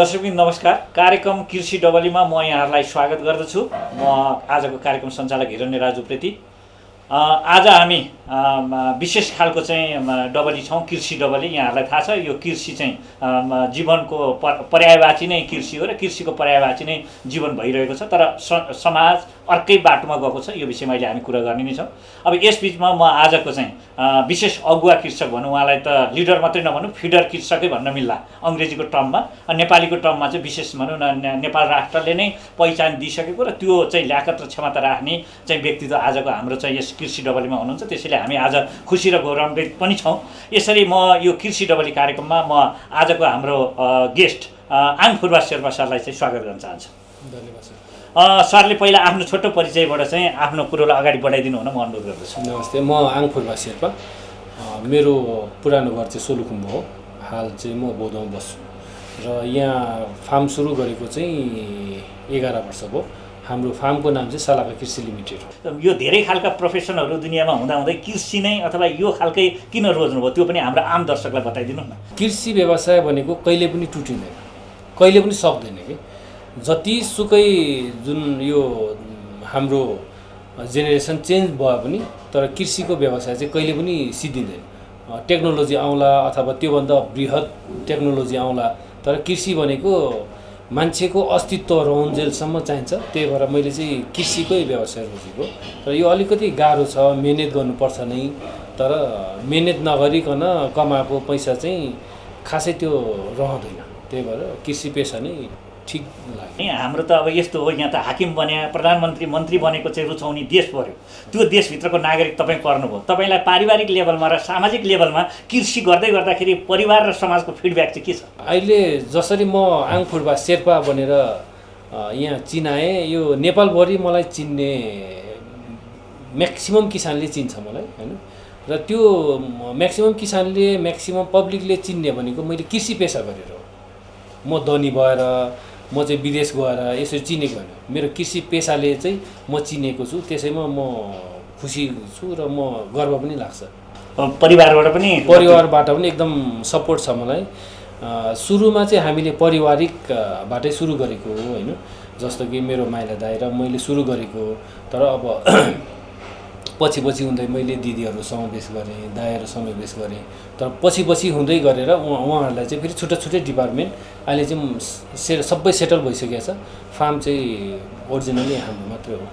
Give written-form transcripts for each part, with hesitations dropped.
दर्शकबिन नमस्कार। कार्यक्रम कृषि डबलीमा म यहाँहरूलाई स्वागत गर्दछु। म आजको कार्यक्रम सञ्चालक हिरण्य राजु प्रेती। आज हामी विशेष खालको चाहिँ डबली छौँ, कृषि डबली। यहाँहरूलाई थाहा छ यो कृषि चाहिँ जीवनको पर्यायवाची नै कृषि हो र कृषिको पर्यायवाची नै जीवन भइरहेको छ, तर समाज अर्कै बाटोमा गएको छ। यो विषयमा अहिले हामी कुरा गर्ने नै छौँ। अब यस बिचमा म आजको चाहिँ विशेष अगुवा कृषक भनौँ, उहाँलाई त लिडर मात्रै नभनौँ, फिडर कृषकै भन्न मिल्ला अङ्ग्रेजीको टर्ममा। नेपालीको टर्ममा चाहिँ विशेष भनौँ न, नेपाल राष्ट्रले नै पहिचान दिइसकेको र त्यो चाहिँ ल्याकत र क्षमता राख्ने चाहिँ व्यक्तित्व आजको हाम्रो चाहिँ यस कृषि डबलीमा हुनुहुन्छ। त्यसैले हामी आज खुसी र गौरवान्वित पनि छौँ। यसरी म यो कृषि डबली कार्यक्रममा म आजको हाम्रो गेस्ट आङफुर्बा शेर्पा सरलाई चाहिँ स्वागत गर्न चाहन्छु। धन्यवाद सर। सरले पहिला आफ्नो छोटो परिचयबाट चाहिँ आफ्नो कुरोलाई अगाडि बढाइदिनु हुन म अनुरोध गर्दछु। नमस्ते, म आङफुर्बा शेर्पा। मेरो पुरानो घर चाहिँ सोलुखुम्बु हो। हाल चाहिँ म बौद्धमा बस्छु र यहाँ फार्म सुरु गरेको चाहिँ 11 वर्ष भयो। हाम्रो फार्मको नाम चाहिँ सलाका कृषि लिमिटेड हो। यो धेरै खालका प्रोफेसनहरू दुनियाँमा हुँदाहुँदै कृषि नै अथवा यो खालकै किन रोज्नुभयो, त्यो पनि हाम्रो आम दर्शकलाई बताइदिनु न। कृषि व्यवसाय भनेको कहिले पनि टुटिँदैन, कहिले पनि सक्दैन कि। जतिसुकै जुन यो हाम्रो जेनेरेसन चेन्ज भए पनि तर कृषिको व्यवसाय चाहिँ कहिले पनि सिद्धिँदैन। टेक्नोलोजी आउँला अथवा त्योभन्दा बृहत टेक्नोलोजी आउँला, तर कृषि भनेको मान्छेको अस्तित्व रहन्जेलसम्म चाहिन्छ। त्यही भएर मैले चाहिँ कृषिकै व्यवसाय रोजेको। तर यो अलिकति गाह्रो छ, मिहिनेत गर्नुपर्छ नै। तर मिहिनेत नगरिकन कमाएको पैसा चाहिँ खासै त्यो रहँदैन। त्यही भएर कृषि पेसा नै ठिक लाग्यो। हाम्रो त अब यस्तो हो, यहाँ त हाकिम बन्या, प्रधानमन्त्री मन्त्री बनेको चाहिँ रुचाउने देश पर्यो। त्यो देशभित्रको नागरिक तपाईँ पर्नुभयो। तपाईँलाई पारिवारिक लेभलमा र सामाजिक लेभलमा कृषि गर्दै गर्दाखेरि परिवार र समाजको फिडब्याक चाहिँ के छ? अहिले जसरी म आङफुर्बा शेर्पा भनेर यहाँ चिनाएँ, यो नेपालभरि मलाई चिन्ने म्याक्सिमम किसानले चिन्छ मलाई, होइन। र त्यो म्याक्सिमम किसानले, म्याक्सिमम पब्लिकले चिन्ने भनेको मैले कृषि पेसा गरेर हो। म धनी भएर म चाहिँ विदेश गएर यसरी चिनेको होइन। मेरो कृषि पेसाले चाहिँ म चिनेको छु। त्यसैमा म खुसी छु र म गर्व पनि लाग्छ। परिवारबाट पनि एकदम सपोर्ट छ मलाई। सुरुमा चाहिँ हामीले पारिवारिकबाटै सुरु गरेको हो, होइन। जस्तो कि मेरो माइला दाइ र मैले सुरु गरेको। तर अब पछि हुँदै मैले दिदीहरू समावेश गरेँ, दाइहरू समावेश गरेँ। तर पछि हुँदै गरेर उहाँहरूलाई चाहिँ फेरि छुट्टै डिपार्टमेन्ट अहिले चाहिँ सबै सेटल भइसकेको छ। फार्म चाहिँ ओरिजिनली हाम्रो मात्रै हो।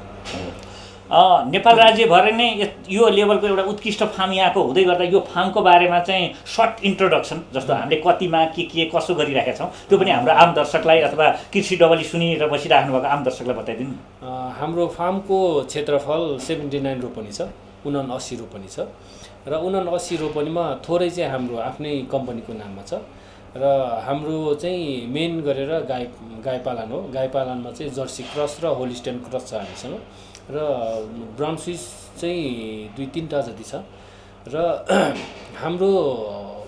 नेपाल राज्यभर नै यो लेभलको एउटा उत्कृष्ट फार्म यहाँको हुँदै गर्दा यो फार्मको बारेमा चाहिँ सर्ट इन्ट्रोडक्सन, जस्तो हामीले कतिमा के कसो गरिरहेका छौँ, त्यो पनि हाम्रो आम दर्शकलाई अथवा कृषि डबली सुनिएर बसिराख्नु भएको आम दर्शकलाई बताइदिनु। हाम्रो फार्मको क्षेत्रफल 79 रोपनी छ, 79 रोपनी छ। र 79 रोपनीमा थोरै चाहिँ हाम्रो आफ्नै कम्पनीको नाममा छ। र हाम्रो चाहिँ मेन गरेर गाई पालन हो। गाई पालनमा चाहिँ जर्सी क्रस र होलिस्टेन क्रस छ हामीसँग। र ब्राउन स्विस चाहिँ 2-3टा जति छ। र हाम्रो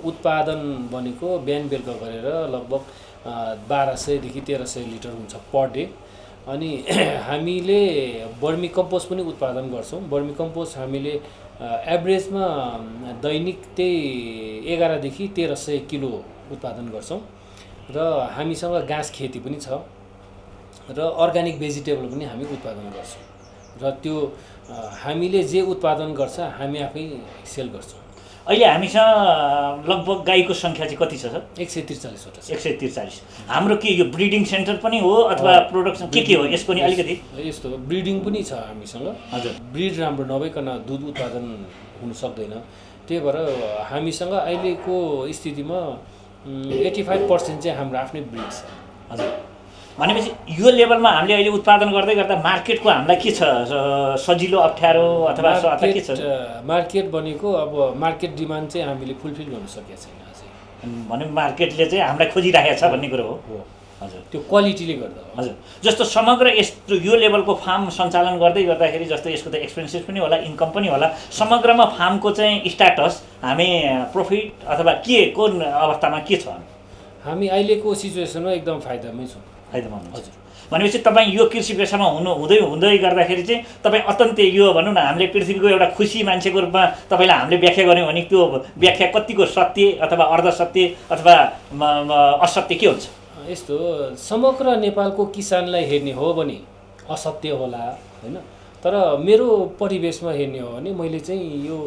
उत्पादन भनेको बिहान बेलुका गरेर लगभग 1200 देखि 1300 लिटर हुन्छ पर डे। अनि हामीले बर्मी कम्पोस्ट पनि उत्पादन गर्छौँ। बर्मी कम्पोस्ट हामीले एभरेजमा दैनिक त्यही 11 देखि 1300 किलो उत्पादन गर्छौँ। र हामीसँग घाँस खेती पनि छ र अर्ग्यानिक भेजिटेबल पनि हामी उत्पादन गर्छौँ। र त्यो हामीले जे उत्पादन गर्छ हामी आफै सेल गर्छौँ। अहिले हामीसँग लगभग गाईको सङ्ख्या चाहिँ कति छ सर? 143 वटा छ। 143। हाम्रो के यो ब्रिडिङ सेन्टर पनि हो अथवा प्रोडक्सन के हो यसको नि अलिकति? यस्तो ब्रिडिङ पनि छ हामीसँग। हजुर। ब्रिड राम्रो नभइकन दुध उत्पादन हुन सक्दैन। त्यही भएर हामीसँग अहिलेको स्थितिमा 85% चाहिँ हाम्रो आफ्नै ब्रिड छ। हजुर। भनेपछि यो लेभलमा हामीले अहिले उत्पादन गर्दै गर्दा मार्केटको हामीलाई के छ? सजिलो, अप्ठ्यारो अथवा के छ? मार्केट भनेको अब मार्केट डिमान्ड चाहिँ हामीले फुलफिल गर्न सकेका छैन अझै। भने मार्केटले चाहिँ हामीलाई खोजिराखेको छ भन्ने कुरो हो। हजुर। त्यो क्वालिटीले गर्दा हो। हजुर। जस्तो समग्र यस्तो यो लेभलको फार्म सञ्चालन गर्दै गर्दाखेरि जस्तो यसको त एक्सपेन्सेस पनि होला, इन्कम पनि होला, समग्रमा फार्मको चाहिँ स्ट्याटस हामी प्रफिट अथवा के को अवस्थामा के छ? हामी अहिलेको सिचुएसनमा एकदम फाइदामै छौँ। फाइदामा हुनुहुन्छ। हजुर। भनेपछि तपाईँ यो कृषि पेसामा हुँदै गर्दाखेरि चाहिँ तपाईँ अत्यन्तै यो भनौँ न, हामीले पृथ्वीको एउटा खुसी मान्छेको रूपमा तपाईँलाई हामीले व्याख्या गऱ्यौँ भने त्यो व्याख्या कतिको सत्य अथवा अर्धसत्य अथवा असत्य के हुन्छ? यस्तो समग्र नेपालको किसानलाई हेर्ने हो भने असत्य होला होइन, तर मेरो परिवेशमा हेर्ने हो भने मैले चाहिँ यो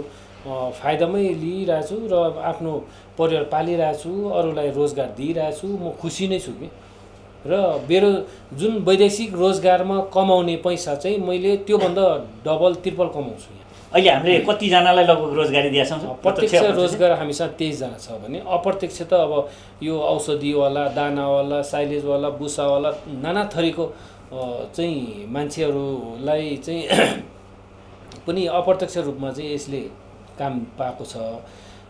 फाइदामै लिइरहेको छु र आफ्नो परिवार पालिरहेको छु, अरूलाई रोजगार दिइरहेको छु, म खुसी नै छु कि। र मेरो जुन वैदेशिक रोजगारमा कमाउने पैसा चाहिँ मैले त्योभन्दा डबल ट्रिपल कमाउँछु यहाँ। अहिले हामीले कतिजनालाई लगभग रोजगारी दिएका छौँ? प्रत्यक्ष रोजगार हामीसँग 23 जना छ भने अप्रत्यक्ष त अब यो औषधिवाला, दानावाला, साइलेजवाला, बुसावाला नाना थरीको चाहिँ मान्छेहरूलाई चाहिँ पनि अप्रत्यक्ष रूपमा चाहिँ यसले काम पाएको छ।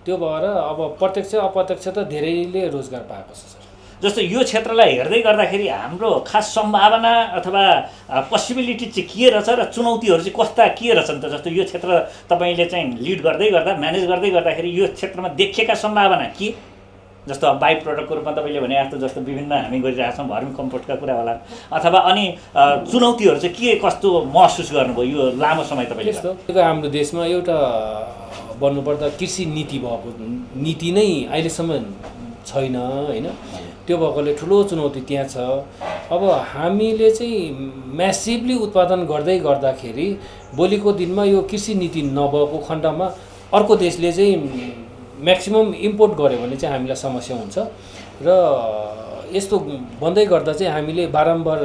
त्यो भएर अब प्रत्यक्ष अप्रत्यक्ष त धेरैले रोजगार पाएको छ सर। जस्तो यो क्षेत्रलाई हेर्दै गर्दाखेरि हाम्रो खास सम्भावना अथवा पोसिबिलिटी चाहिँ के रहेछ र चुनौतीहरू चाहिँ कस्ता के रहेछन् त? जस्तो यो क्षेत्र तपाईँले चाहिँ लिड गर्दै गर्दा, म्यानेज गर्दै गर्दाखेरि यो क्षेत्रमा देखिएका सम्भावना के? जस्तो अब बाई प्रोडक्टको रूपमा तपाईँले भने जस्तो जस्तो विभिन्न हामी गरिरहेका छौँ, भर्मी कम्पोस्टका कुरा होला अथवा अनि चुनौतीहरू चाहिँ के कस्तो महसुस गर्नुभयो यो लामो समय तपाईँले? यस्तो हाम्रो देशमा एउटा भन्नुपर्दा कृषि नीति भएको नीति नै अहिलेसम्म छैन होइन। त्यो भएकोले ठुलो चुनौती त्यहाँ छ। अब हामीले चाहिँ म्यासिभली उत्पादन गर्दै गर्दाखेरि भोलिको दिनमा यो कृषि नीति नभएको खण्डमा अर्को देशले चाहिँ म्याक्सिमम इम्पोर्ट गर्यो भने चाहिँ हामीलाई समस्या हुन्छ। र यस्तो भन्दै गर्दा चाहिँ हामीले बारम्बार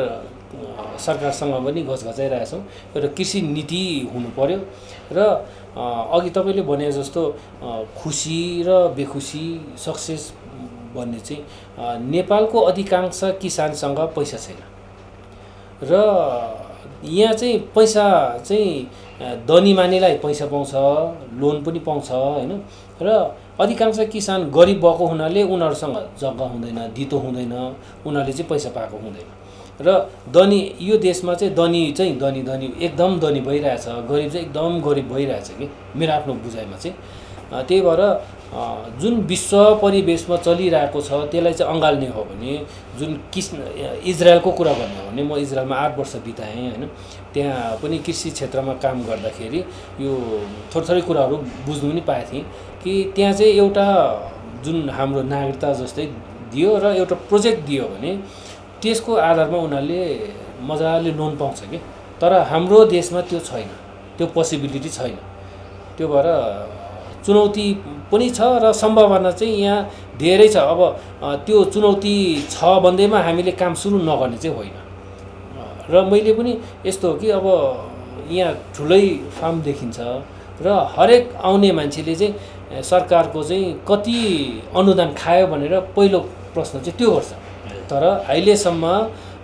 सरकारसँग पनि घचघचाइरहेछौँ। एउटा कृषि नीति हुनु पर्यो र अघि तपाईँले भने जस्तो खुसी र बेखुसी सक्सेस भन्ने चाहिँ नेपालको अधिकांश किसानसँग पैसा छैन र यहाँ चाहिँ पैसा चाहिँ धनी मानेलाई पैसा पाउँछ, लोन पनि पाउँछ होइन। र अधिकांश किसान गरिब भएको हुनाले उनीहरूसँग जग्गा हुँदैन, दितो हुँदैन, उनीहरूले चाहिँ पैसा पाएको हुँदैन। र धनी यो देशमा चाहिँ धनी एकदम धनी भइरहेछ, गरिब चाहिँ एकदम गरिब भइरहेछ कि मेरो आफ्नो बुझाइमा चाहिँ। त्यही भएर जुन विश्व परिवेशमा चलिरहेको छ त्यसलाई चाहिँ अँगाल्ने हो भने जुन इजरायलको कुरा गर्ने हो भने म इजरायलमा 8 वर्ष बिताएँ होइन। त्यहाँ पनि कृषि क्षेत्रमा काम गर्दाखेरि यो थोरै कुराहरू बुझ्नु पनि पाएको थिएँ कि त्यहाँ चाहिँ एउटा जुन हाम्रो नागरिकता जस्तै दियो र एउटा प्रोजेक्ट दियो भने त्यसको आधारमा उनीहरूले मजाले लोन पाउँछ कि। तर हाम्रो देशमा त्यो छैन, त्यो पोसिबिलिटी छैन। त्यो भएर चुनौती पनि छ र सम्भावना चाहिँ यहाँ धेरै छ। अब त्यो चुनौती छ भन्दैमा हामीले काम सुरु नगर्ने चाहिँ होइन। र मैले पनि यस्तो हो कि अब यहाँ ठुलै फार्म देखिन्छ र हरेक आउने मान्छेले चाहिँ सरकारको चाहिँ कति अनुदान खायो भनेर पहिलो प्रश्न चाहिँ त्यो गर्छ। तर अहिलेसम्म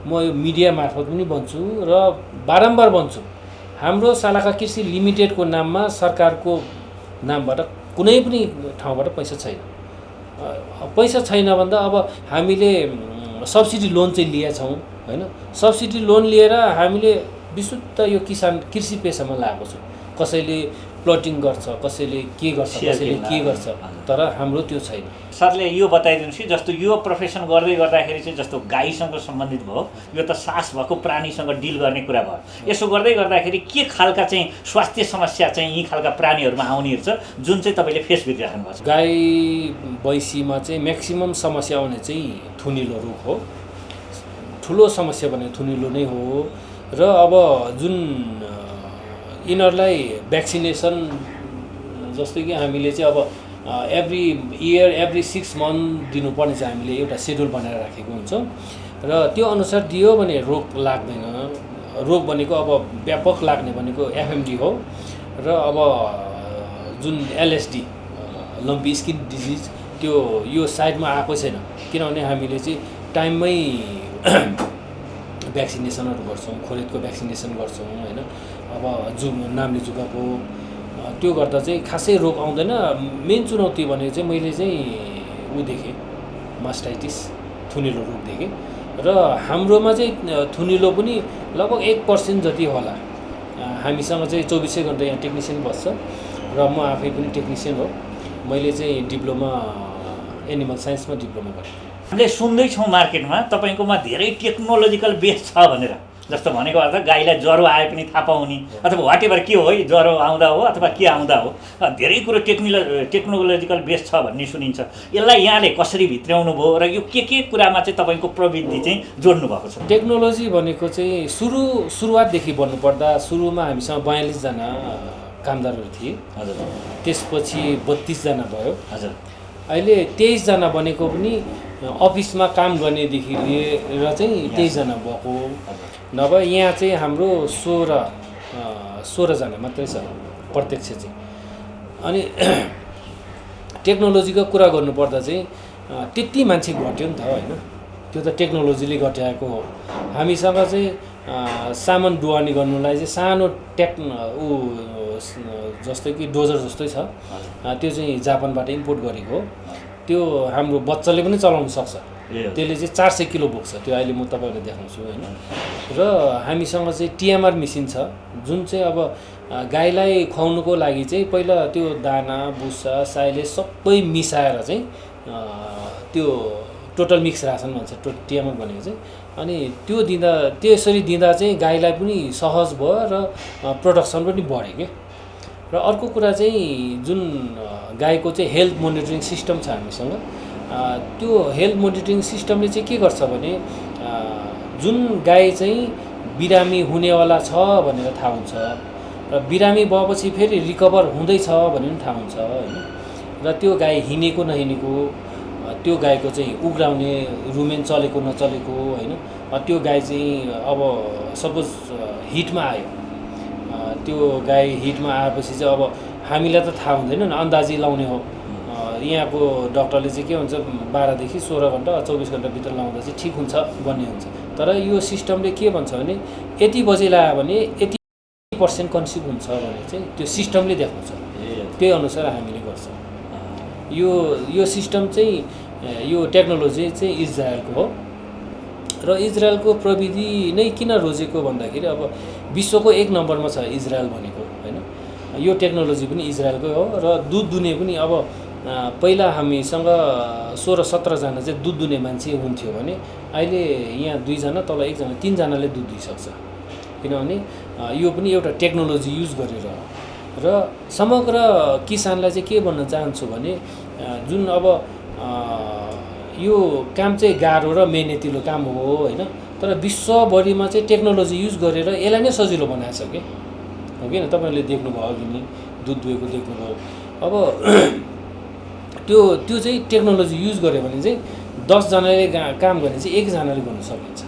म यो मिडिया मार्फत पनि भन्छु र बारम्बार भन्छु, हाम्रो सालाका कृषि लिमिटेडको नाममा सरकारको नामबाट कुनै पनि ठाउँबाट पैसा छैन। पैसा छैन भन्दा अब हामीले सब्सिडी लोन चाहिँ लिएका छौँ होइन। सब्सिडी लोन लिएर हामीले विशुद्ध यो किसान कृषि पेसामा लागेको छु। कसैले प्लटिङ गर्छ, कसैले के गर्छ, कसैले के गर्छ, तर हाम्रो त्यो छैन। सरले यो बताइदिनुहोस् कि जस्तो यो प्रोफेसन गर्दै गर्दाखेरि चाहिँ जस्तो गाईसँग सम्बन्धित भयो, यो त सास भएको प्राणीसँग डिल गर्ने कुरा भयो। यसो गर्दै गर्दाखेरि के खालका चाहिँ स्वास्थ्य समस्या चाहिँ यी खालका प्राणीहरूमा आउनेहरू छ जुन चाहिँ तपाईँले फेस गरिराख्नु भएको छ? गाई भैँसीमा चाहिँ म्याक्सिमम समस्या आउने चाहिँ थुनिलो रोग हो। ठुलो समस्या भने थुनिलो नै हो। र अब जुन यिनीहरूलाई भ्याक्सिनेसन जस्तो कि हामीले चाहिँ अब एभ्री इयर एभ्री 6 मन्थ दिनुपर्ने चाहिँ हामीले एउटा सेड्युल बनाएर राखेको हुन्छ र त्यो अनुसार दियो भने रोग लाग्दैन। रोग भनेको अब व्यापक लाग्ने भनेको एफएमडी हो र अब जुन एलएसडी लम्पी स्किन डिजिज त्यो यो साइडमा आएको छैन, किनभने हामीले चाहिँ टाइममै भ्याक्सिनेसनहरू गर्छौँ, खोलेटको भ्याक्सिनेसन गर्छौँ होइन। अब नाम्ले जुकाको त्यो गर्दा चाहिँ खासै रोग आउँदैन। मेन चुनौती भनेको चाहिँ मैले चाहिँ देखेँ मास्टाइटिस थुनिलो रोग देखेँ र हाम्रोमा चाहिँ थुनिलो पनि लगभग 1% जति होला। हामीसँग चाहिँ 24 घन्टा यहाँ टेक्निसियन बस्छ र म आफै पनि टेक्निसियन हो। मैले चाहिँ डिप्लोमा एनिमल साइन्समा डिप्लोमा गरेँ। हामीले सुन्दैछौँ मार्केटमा तपाईँकोमा धेरै टेक्नोलोजिकल बेस छ भनेर, जस्तो भनेको अर्थ गाईलाई ज्वरो आए पनि थाहा पाउने अथवा वाटेभर के हो है ज्वरो आउँदा हो अथवा के आउँदा हो धेरै कुरो टेक्नोलोजिकल बेस छ भन्ने सुनिन्छ। यसलाई यहाँले कसरी भित्र्याउनु भयो र यो के कुरामा चाहिँ तपाईँको प्रविधि चाहिँ जोड्नु भएको छ? टेक्नोलोजी भनेको चाहिँ सुरुवातदेखि भन्नुपर्दा सुरुमा हामीसँग 42 जना कामदारहरू थिए। हजुर। त्यसपछि 32 जना भयो। हजुर। अहिले 23 जना बनेको पनि अफिसमा काम गर्नेदेखि लिएर चाहिँ 23 जना भएको। नभए यहाँ चाहिँ हाम्रो 16 जना मात्रै छ प्रत्यक्ष चाहिँ। अनि टेक्नोलोजीको कुरा गर्नुपर्दा चाहिँ त्यति मान्छे घट्यो नि त होइन, त्यो त टेक्नोलोजीले घटाएको हो। हामीसँग चाहिँ सामान ढुवानी गर्नुलाई चाहिँ सानो जस्तै कि डोजर जस्तै छ, त्यो चाहिँ जापानबाट इम्पोर्ट गरेको हो। त्यो हाम्रो बच्चाले पनि चलाउन सक्छ। त्यसले चाहिँ 400 किलो बोक्छ। त्यो अहिले म तपाईँलाई देखाउँछु होइन। र हामीसँग चाहिँ टिएमआर मेसिन छ जुन चाहिँ अब गाईलाई खुवाउनुको लागि चाहिँ पहिला त्यो दाना भुसा साइलेज सबै मिसाएर चाहिँ त्यो टोटल मिक्स रासन भन्छ टिएमआर भनेको चाहिँ। अनि त्यो त्यसरी दिँदा चाहिँ गाईलाई पनि सहज भयो र प्रोडक्सन पनि बढ्यो क्या। र अर्को कुरा चाहिँ जुन गाईको चाहिँ हेल्थ मोनिटरिङ सिस्टम छ हामीसँग, त्यो हेल्थ मोनिटरिङ सिस्टमले चाहिँ के गर्छ भने जुन गाई चाहिँ बिरामी हुनेवाला छ भनेर थाहा हुन्छ र बिरामी भएपछि फेरि रिकभर हुँदैछ भन्ने पनि थाहा हुन्छ होइन। र त्यो गाई हिँडेको नहिँडेको, त्यो गाईको चाहिँ उग्राउने रुमेन चलेको नचलेको होइन, त्यो गाई चाहिँ अब सपोज हिटमा आयो, त्यो गाई हिटमा आएपछि चाहिँ अब हामीलाई त थाहा हुँदैन नि, अन्दाजी लाउने हो। यहाँको डक्टरले चाहिँ के हुन्छ 12 देखि 16 घन्टा 24 घन्टाभित्र लाउँदा चाहिँ ठिक हुन्छ भन्ने हुन्छ। तर यो सिस्टमले के भन्छ भने यति बजे लायो भने यति % कन्ज्युम हुन्छ भने चाहिँ त्यो सिस्टमले देखाउँछ। त्यही अनुसार हामीले गर्छौँ। यो सिस्टम चाहिँ यो टेक्नोलोजी चाहिँ इजरायलको हो। र इजरायलको प्रविधि नै किन रोजेको भन्दाखेरि अब विश्वको 1 नम्बरमा छ इजरायल भनेको होइन। यो टेक्नोलोजी पनि इजरायलकै हो। र दुध दुने पनि अब पहिला हामीसँग 16-17 जना चाहिँ दुध दुने मान्छे हुन्थ्यो भने अहिले यहाँ 2 जना तल 1 जना 3 जनाले दुध दुइसक्छ। किनभने यो पनि एउटा टेक्नोलोजी युज गरेर। र समग्र किसानलाई चाहिँ के भन्न चाहन्छु भने जुन अब यो काम चाहिँ गाह्रो र मेहनतिलो काम हो होइन, तर विश्वभरिमा चाहिँ टेक्नोलोजी युज गरेर यसलाई नै सजिलो बनाएको छ कि हो किन? तपाईँले देख्नुभयो अघि नै दुध दुहेको देख्नुभयो। अब त्यो चाहिँ टेक्नोलोजी युज गर्यो भने चाहिँ 10 जनाले काम गर्ने चाहिँ 1 जनाले गर्न सकिन्छ।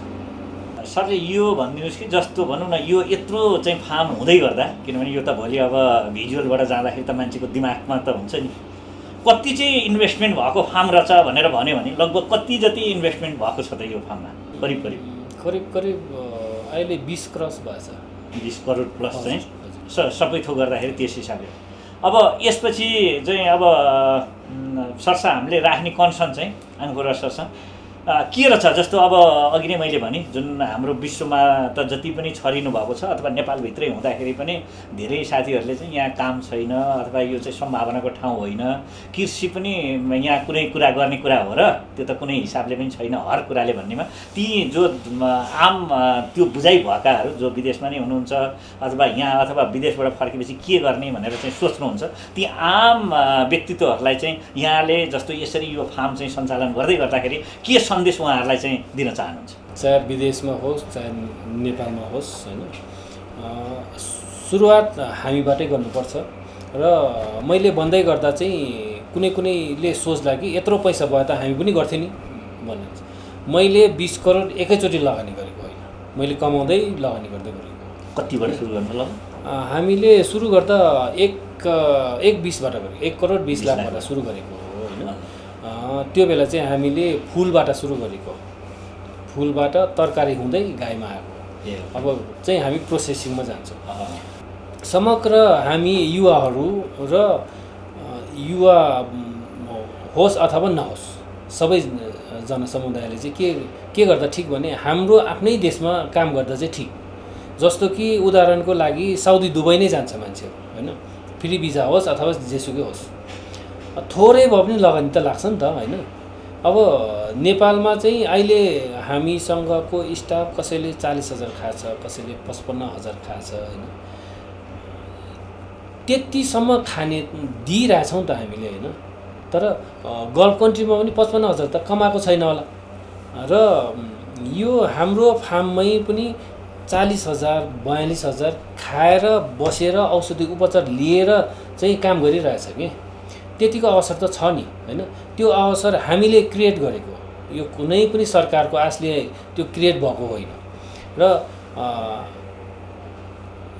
सरले यो भनिदिनुहोस् कि जस्तो भनौँ न यो यत्रो चाहिँ फार्म हुँदै गर्दा, किनभने यो त भोलि अब भिजुअलबाट जाँदाखेरि त मान्छेको दिमागमा त हुन्छ नि कति चाहिँ इन्भेस्टमेन्ट भएको फार्म रहेछ भनेर भन्यो भने लगभग कति जति इन्भेस्टमेन्ट भएको छ त यो फार्ममा? करिब अहिले 20 क्रस भएछ। 20 करोड प्लस चाहिँ सबै थोक गर्दाखेरि त्यस हिसाबले। अब यसपछि चाहिँ अब सरसा हामीले राख्ने कन्सर्न चाहिँ आङ्कुरा सरसा के रहेछ? जस्तो अब अघि नै मैले भने जुन हाम्रो विश्वमा त जति पनि छरिनु भएको छ अथवा नेपालभित्रै हुँदाखेरि पनि धेरै साथीहरूले चाहिँ यहाँ काम छैन अथवा यो चाहिँ सम्भावनाको ठाउँ होइन, कृषि पनि यहाँ कुनै कुरा गर्ने कुरा हो र त्यो त कुनै हिसाबले पनि छैन हर कुराले भन्नेमा ती जो आम त्यो बुझाइ भएकाहरू जो विदेशमा नै हुनुहुन्छ अथवा यहाँ अथवा विदेशबाट फर्केपछि के गर्ने भनेर चाहिँ सोच्नुहुन्छ, ती आम व्यक्तित्वहरूलाई चाहिँ यहाँले जस्तो यसरी यो फार्म चाहिँ सञ्चालन गर्दै गर्दाखेरि के सन्देश उहाँहरूलाई चाहिँ दिन चाहनुहुन्छ? चाहे विदेशमा होस् चाहे नेपालमा होस् होइन, सुरुवात हामीबाटै गर्नुपर्छ। र मैले भन्दै गर्दा चाहिँ कुनैले सोच्ला कि यत्रो पैसा भयो त हामी पनि गर्थ्यौँ नि भन्ने। मैले 20 करोड एकैचोटि लगानी गरेको होइन, मैले कमाउँदै लगानी गर्दै गरेको। कतिबाट सुरु गर्नु ल? हामीले सुरु गर्दा 1.20बाट गरेको, 1 करोड 20 लाखबाट सुरु गरेको हो होइन। त्यो बेला चाहिँ हामीले फुलबाट सुरु गरेको, फुलबाट तरकारी हुँदै गाईमा आएको। अब चाहिँ हामी प्रोसेसिङमा जान्छौँ। समग्र हामी युवाहरू र युवा होस् अथवा नहोस् सबै जनसमुदायले चाहिँ के गर्दा ठिक भने हाम्रो आफ्नै देशमा काम गर्दा चाहिँ ठिक। जस्तो कि उदाहरणको लागि साउदी दुबई नै जान्छ मान्छेहरू होइन, फ्री भिजा होस् अथवा जेसुकै होस्, थोरै भए पनि लगानी त लाग्छ नि त होइन। अब नेपालमा चाहिँ अहिले हामीसँगको स्टाफ कसैले 40,000 खाछ, कसैले 55,000 खाछ होइन। त्यतिसम्म खाने दिइरहेछौँ त हामीले होइन। तर गल्फ कन्ट्रीमा पनि 55,000 त कमाएको छैन होला। र यो हाम्रो फार्ममै पनि 40,000 42,000 खाएर बसेर औषधि उपचार लिएर चाहिँ काम गरिरहेछ कि त्यतिको अवसर त छ नि होइन। त्यो अवसर हामीले क्रिएट गरेको, यो कुनै पनि सरकारको आशले त्यो क्रिएट भएको होइन। र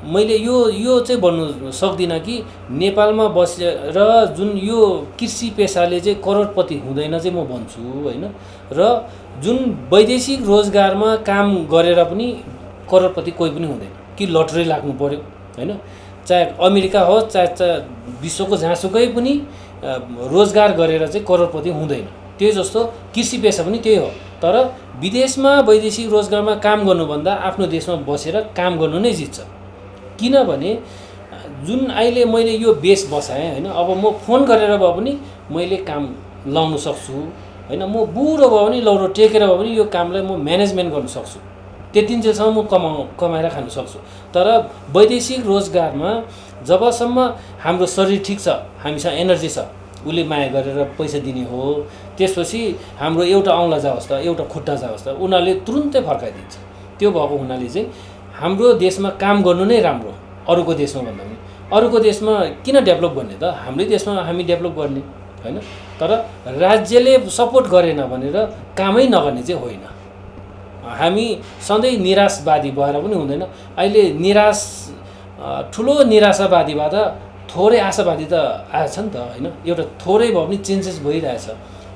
मैले यो चाहिँ भन्नु सक्दिनँ कि नेपालमा बसेर जुन यो कृषि पेसाले चाहिँ करोडपति हुँदैन चाहिँ म भन्छु होइन। र जुन वैदेशिक रोजगारमा काम गरेर पनि करोडपति कोही पनि हुँदैन कि लटरी लाग्नु पर्यो होइन। चाहे अमेरिका होस् चाहे विश्वको जहाँसुकै पनि रोजगार गरेर चाहिँ करोडपति हुँदैन। त्यही जस्तो कृषि पेसा पनि त्यही हो। तर विदेशमा वैदेशिक रोजगारमा काम गर्नुभन्दा आफ्नो देशमा बसेर काम गर्नु नै जित्छ। किनभने जुन अहिले मैले यो बेस बसाएँ होइन, अब म फोन गरेर भए पनि मैले काम लाउनु सक्छु होइन। म बुढो भयो भने लौरो टेकेर भए पनि यो कामलाई म म्यानेजमेन्ट गर्न सक्छु। त्यतिन्जेलसम्म म कमाएर खानु सक्छु। तर वैदेशिक रोजगारमा जबसम्म हाम्रो शरीर ठिक छ, हामीसँग एनर्जी छ, उसले माया गरेर पैसा दिने हो, त्यसपछि हाम्रो एउटा औँला जाओस् त एउटा खुट्टा जाओस् त उनीहरूले तुरुन्तै फर्काइदिन्छ। त्यो भएको हुनाले चाहिँ हाम्रो देशमा काम गर्नु नै राम्रो अरूको देशमा भन्दा पनि। अरूको देशमा किन डेभलप गर्ने त, हाम्रै देशमा हामी डेभलप गर्ने होइन। तर राज्यले सपोर्ट गरेन भनेर कामै नगर्ने चाहिँ होइन। हामी सधैँ निराशवादी भएर पनि हुँदैन। अहिले ठुलो निराशावादीबाट थोरै आशावादी त आएछ नि त होइन। एउटा थोरै भए पनि चेन्जेस भइरहेछ।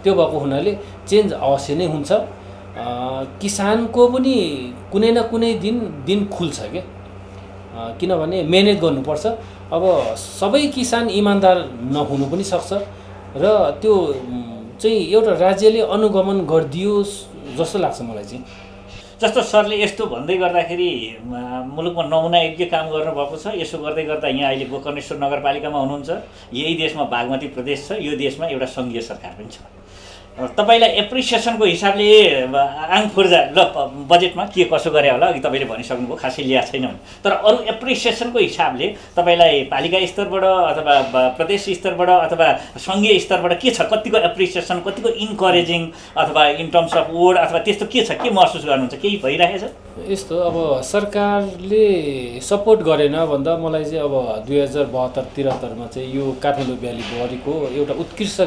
त्यो भएको हुनाले चेन्ज अवश्य नै हुन्छ। किसानको पनि कुनै न कुनै दिन खुल्छ क्या। किनभने मेहनत गर्नुपर्छ। अब सबै किसान इमान्दार नहुनु पनि सक्छ र त्यो चाहिँ एउटा राज्यले अनुगमन गरिदियोस् जस्तो लाग्छ मलाई चाहिँ। जस्तो सरले यस्तो भन्दै गर्दाखेरि मुलुकमा नमुना यज्ञ काम गर्नुभएको छ। यसो गर्दै गर्दा यहाँ अहिले गोकर्णेश्वर नगरपालिकामा हुनुहुन्छ। यही देशमा बागमती प्रदेश छ। यो देशमा एउटा सङ्घीय सरकार पनि छ। तपाईँलाई एप्रिसिएसनको हिसाबले आङ फुर्जा ल बजेटमा के कसो गरे होला, अघि तपाईँले भनिसक्नुभयो खासै ल्याएको छैन भने। तर अरू एप्रिसिएसनको हिसाबले तपाईँलाई पालिका स्तरबाट अथवा प्रदेश स्तरबाट अथवा सङ्घीय स्तरबाट के छ, कतिको एप्रिसिएसन, कतिको इन्करेजिङ अथवा इन टर्म्स अफ वर्ड अथवा त्यस्तो के छ, के महसुस गर्नुहुन्छ, केही भइरहेछ यस्तो? अब सरकारले सपोर्ट गरेन भन्दा मलाई चाहिँ अब 2072-73 चाहिँ यो काठमाडौँ भ्याली बढीको एउटा उत्कृष्ट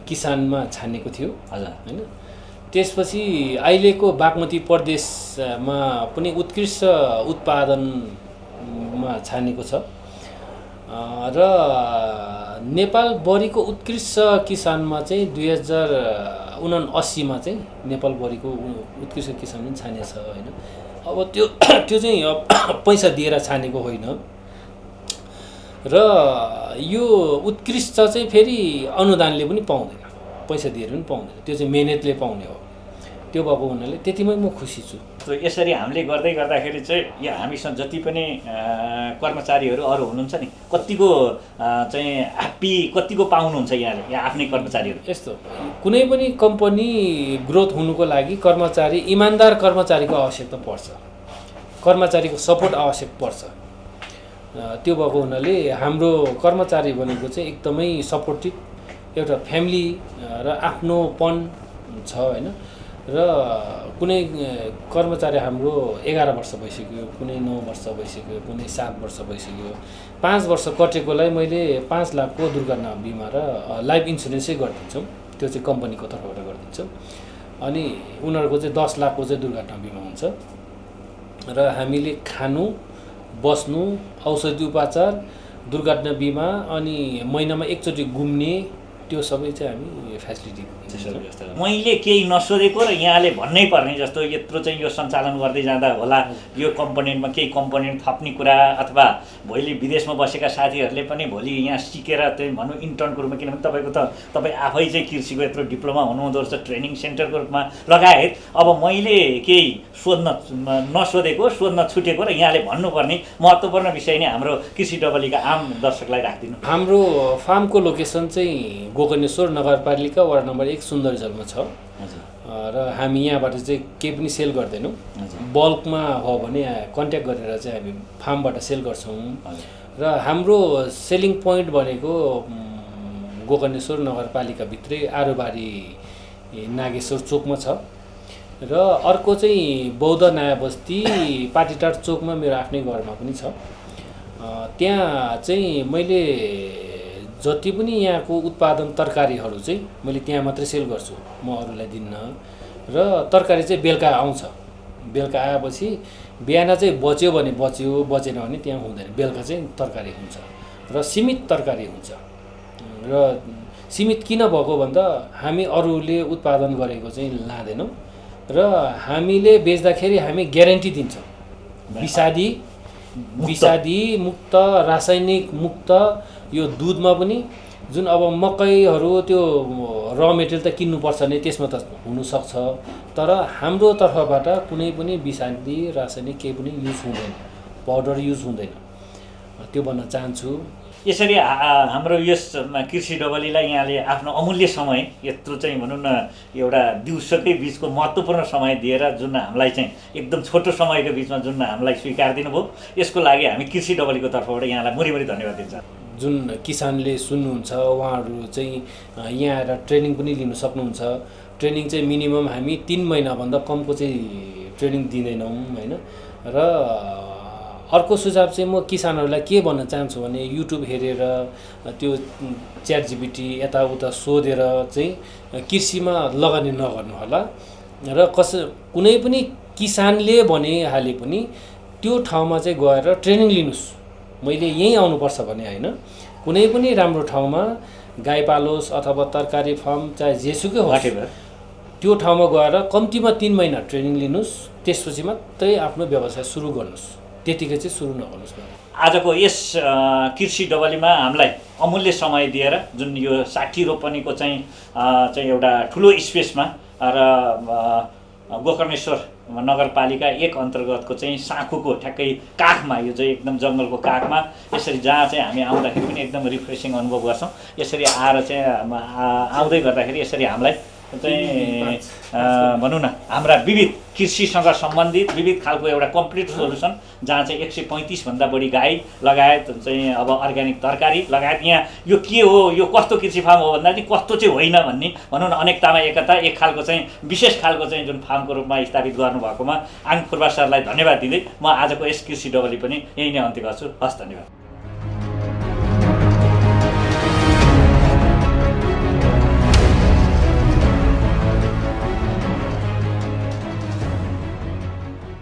किसानमा छानेको थियो हजुर होइन। त्यसपछि अहिलेको बागमती प्रदेशमा पनि उत्कृष्ट उत्पादनमा छानेको छ। र नेपाल बढीको उत्कृष्ट किसानमा चाहिँ 2079 चाहिँ नेपाल बढीको उत्कृष्ट किसान पनि छानेछ होइन। अब त्यो चाहिँ पैसा दिएर छानेको होइन। र यो उत्कृष्ट चाहिँ फेरि अनुदानले पनि पाउँदैन, पैसा दिएर पनि पाउँदैन, त्यो चाहिँ मेहनतले पाउने हो। त्यो भएको हुनाले त्यतिमै म खुसी छु। यसरी हामीले गर्दै गर्दाखेरि चाहिँ यो हामीसँग जति पनि कर्मचारीहरू अरू हुनुहुन्छ नि, कतिको चाहिँ ह्याप्पी, कतिको पाउनुहुन्छ यहाँले यहाँ आफ्नै कर्मचारीहरू? यस्तो कुनै पनि कम्पनी ग्रोथ हुनुको लागि कर्मचारी, इमान्दार कर्मचारीको आवश्यकता पर्छ, कर्मचारीको सपोर्ट आवश्यक पर्छ। त्यो भएको हुनाले हाम्रो कर्मचारी भनेको चाहिँ एकदमै सपोर्टिभ, एउटा फ्यामिली र आफ्नोपन छ होइन। र कुनै कर्मचारी हाम्रो 11 वर्ष भइसक्यो, कुनै 9 वर्ष भइसक्यो, कुनै 7 वर्ष भइसक्यो। 5 वर्ष कटेकोलाई मैले 5 लाखको दुर्घटना बिमा र लाइफ इन्सुरेन्सै गरिदिन्छौँ। त्यो चाहिँ कम्पनीको तर्फबाट गरिदिन्छौँ। अनि उनीहरूको चाहिँ 10 लाखको चाहिँ दुर्घटना बिमा हुन्छ। र हामीले खानु, बस्नु, औषधि उपचार, दुर्घटना बिमा अनि महिनामा एकचोटि घुम्ने, त्यो सबै चाहिँ हामी फेसिलिटी दिन्छौँ। मैले केही नसोधेको र यहाँले भन्नै पर्ने जस्तो यत्रो चाहिँ यो सञ्चालन गर्दै जाँदा होला, यो कम्पोनेन्टमा केही कम्पोनेन्ट थप्ने कुरा अथवा भोलि विदेशमा बसेका साथीहरूले पनि भोलि यहाँ सिकेर चाहिँ भनौँ इन्टर्नको रूपमा, किनभने तपाईँ आफै चाहिँ कृषिको यत्रो डिप्लोमा हुनुहुँदो रहेछ, ट्रेनिङ सेन्टरको रूपमा लगायत। अब मैले केही नसोधेको, सोध्न छुटेको र यहाँले भन्नुपर्ने महत्त्वपूर्ण विषय नै हाम्रो कृषि डबलीका आम दर्शकलाई राखिदिनु। हाम्रो फार्मको लोकेसन चाहिँ गोकर्णेश्वर नगरपालिका वार्ड नम्बर 1 सुन्दरीजलमा छ। हजुर र हामी यहाँबाट चाहिँ केही पनि सेल गर्दैनौँ। बल्कमा हो भने कन्ट्याक्ट गरेर चाहिँ हामी फार्मबाट सेल गर्छौँ। र हाम्रो सेलिङ पोइन्ट भनेको गोकर्णेश्वर नगरपालिकाभित्रै आरोबारी नागेश्वर चोकमा छ। र अर्को चाहिँ बौद्ध नयाँ बस्ती पाटीटार चोकमा मेरो आफ्नै घरमा पनि छ। त्यहाँ चाहिँ मैले जति पनि यहाँको उत्पादन तरकारीहरू चाहिँ मैले त्यहाँ मात्रै सेल गर्छु, म अरूलाई दिन्न। र तरकारी चाहिँ बेलुका आउँछ, बेलुका आएपछि बिहान चाहिँ बच्यो भने बच्यो, बचेन भने त्यहाँ हुँदैन। बेलुका चाहिँ तरकारी हुन्छ र सीमित तरकारी हुन्छ। र सीमित किन भएको भन्दा हामी अरूले उत्पादन गरेको चाहिँ लाँदैनौँ र हामीले बेच्दाखेरि हामी ग्यारेन्टी दिन्छौँ, विषादी मुक्त, रासायनिक मुक्त। यो दुधमा पनि जुन अब मकैहरू त्यो र मेटेरियल त किन्नुपर्छ नि, त्यसमा त हुनसक्छ, तर हाम्रो तर्फबाट कुनै पनि विषादी रासायनिक केही पनि युज हुँदैन, पाउडर युज हुँदैन, त्यो भन्न चाहन्छु। यसरी हाम्रो यस कृषि डबलीलाई यहाँले आफ्नो अमूल्य समय, यत्रो चाहिँ भनौँ न एउटा दिउँसोकै बिचको महत्त्वपूर्ण समय दिएर जुन हामीलाई चाहिँ एकदम छोटो समयको बिचमा जुन हामीलाई स्वीकार दिनुभयो, यसको लागि हामी कृषि डबलीको तर्फबाट यहाँलाई मुरीमुरी धन्यवाद दिन्छ। जुन किसानले सुन्नुहुन्छ उहाँहरू चाहिँ यहाँ आएर ट्रेनिङ पनि लिनु सक्नुहुन्छ। ट्रेनिङ चाहिँ मिनिमम हामी 3 महिनाभन्दा कमको चाहिँ ट्रेनिङ दिँदैनौँ होइन। र अर्को सुझाव चाहिँ म किसानहरूलाई के भन्न चाहन्छु भने युट्युब हेरेर त्यो च्याट जिपिटी यताउता सोधेर चाहिँ कृषिमा लगानी नगर्नु होला। र कुनै पनि किसानले भनिहाले पनि त्यो ठाउँमा चाहिँ गएर ट्रेनिङ लिनुहोस्। मैले यहीँ आउनुपर्छ भने होइन, कुनै पनि राम्रो ठाउँमा गाई पालोस् अथवा तरकारी फार्म चाहे जेसुकै होस्, त्यो ठाउँमा गएर कम्तीमा 3 महिना ट्रेनिङ लिनुहोस्, त्यसपछि मात्रै आफ्नो व्यवसाय सुरु गर्नुहोस्, त्यतिकै चाहिँ सुरु नगर्नुहोस्। आजको यस कृषि डबलीमा हामीलाई अमूल्य समय दिएर जुन यो 60 रोपनीको चाहिँ एउटा ठुलो स्पेसमा र गोकर्णेश्वर नगरपालिका 1 अन्तर्गतको चाहिँ साँखुको ठ्याक्कै काखमा, यो चाहिँ एकदम जङ्गलको काखमा यसरी जहाँ चाहिँ हामी आउँदाखेरि पनि एकदम रिफ्रेसिङ अनुभव गर्छौँ। यसरी आएर चाहिँ आउँदै गर्दाखेरि यसरी हामीलाई चाहिँ भनौँ न हाम्रा विविध कृषिसँग सम्बन्धित विविध खालको एउटा कम्प्लिट सोल्युसन, जहाँ चाहिँ 135 भन्दा बढी गाई लगायत चाहिँ अब अर्ग्यानिक तरकारी लगायत यहाँ यो के हो, यो कस्तो कृषि फार्म हो भन्दा चाहिँ कस्तो चाहिँ होइन भन्ने भनौँ न अनेकतामा एकता, एक खालको चाहिँ विशेष खालको चाहिँ जुन फार्मको रूपमा स्थापित गर्नुभएकोमा आङ फुर्बा सरलाई धन्यवाद दिँदै म आजको यस कृषि डबली पनि यही नै अन्त्य गर्छु। हस्, धन्यवाद।